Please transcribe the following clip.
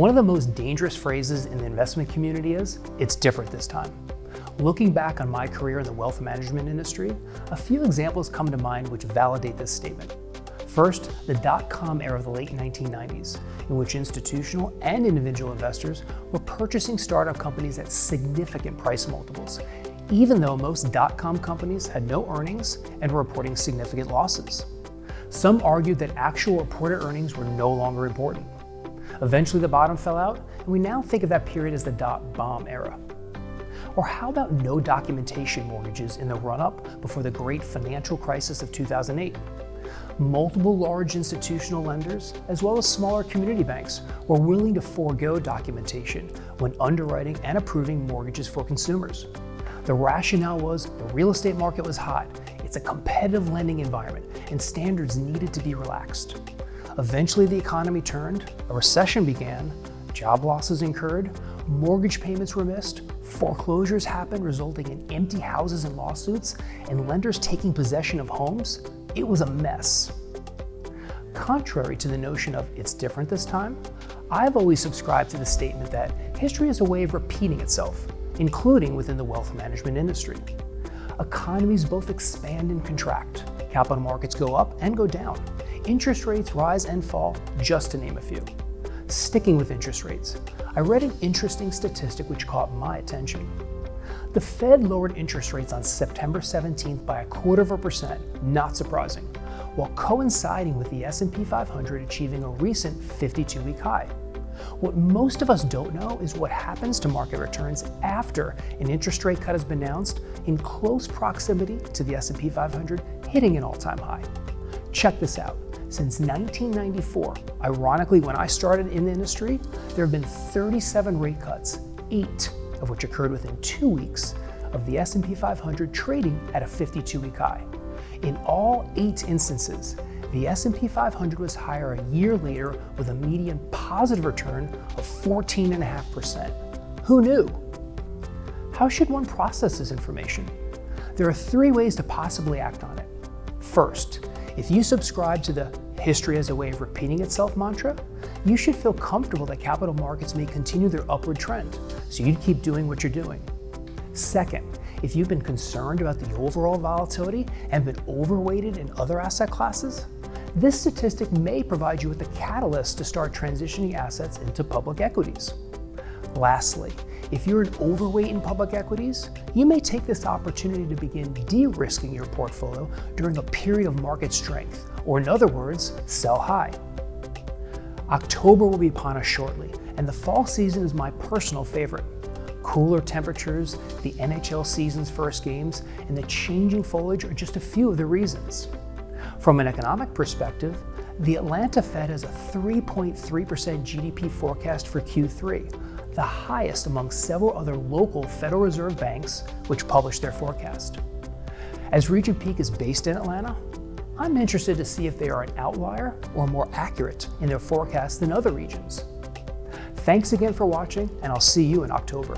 One of the most dangerous phrases in the investment community is, "It's different this time." Looking back on my career in the wealth management industry, a few examples come to mind which validate this statement. First, the dot-com era of the late 1990s, in which institutional and individual investors were purchasing startup companies at significant price multiples, even though most dot-com companies had no earnings and were reporting significant losses. Some argued that actual reported earnings were no longer important. Eventually the bottom fell out, and we now think of that period as the dot-bomb era. Or how about no documentation mortgages in the run-up before the great financial crisis of 2008? Multiple large institutional lenders, as well as smaller community banks, were willing to forego documentation when underwriting and approving mortgages for consumers. The rationale was the real estate market was hot, it's a competitive lending environment, and standards needed to be relaxed. Eventually the economy turned, a recession began, job losses incurred, mortgage payments were missed, foreclosures happened resulting in empty houses and lawsuits, and lenders taking possession of homes. It was a mess. Contrary to the notion of "it's different this time," I've always subscribed to the statement that history is a way of repeating itself, including within the wealth management industry. Economies both expand and contract. Capital markets go up and go down. Interest rates rise and fall, just to name a few. Sticking with interest rates, I read an interesting statistic which caught my attention. The Fed lowered interest rates on September 17th by 0.25%, not surprising, while coinciding with the S&P 500 achieving a recent 52-week high. What most of us don't know is what happens to market returns after an interest rate cut has been announced in close proximity to the S&P 500 hitting an all-time high. Check this out. Since 1994, ironically when I started in the industry, there have been 37 rate cuts, 8 of which occurred within 2 weeks of the S&P 500 trading at a 52-week high. In all 8 instances, the S&P 500 was higher a year later with a median positive return of 14.5%. Who knew? How should one process this information? There are 3 ways to possibly act on it. First, if you subscribe to the "history as a way of repeating itself" mantra, you should feel comfortable that capital markets may continue their upward trend, so you'd keep doing what you're doing. Second, if you've been concerned about the overall volatility and been overweighted in other asset classes, this statistic may provide you with the catalyst to start transitioning assets into public equities. Lastly, if you're an overweight in public equities, you may take this opportunity to begin de-risking your portfolio during a period of market strength, or in other words, sell high. October will be upon us shortly, and the fall season is my personal favorite. Cooler temperatures, the NHL season's first games, and the changing foliage are just a few of the reasons. From an economic perspective, the Atlanta Fed has a 3.3% GDP forecast for Q3, the highest among several other local Federal Reserve banks which publish their forecast. As Regent Peak is based in Atlanta, I'm interested to see if they are an outlier or more accurate in their forecast than other regions. Thanks again for watching, and I'll see you in October.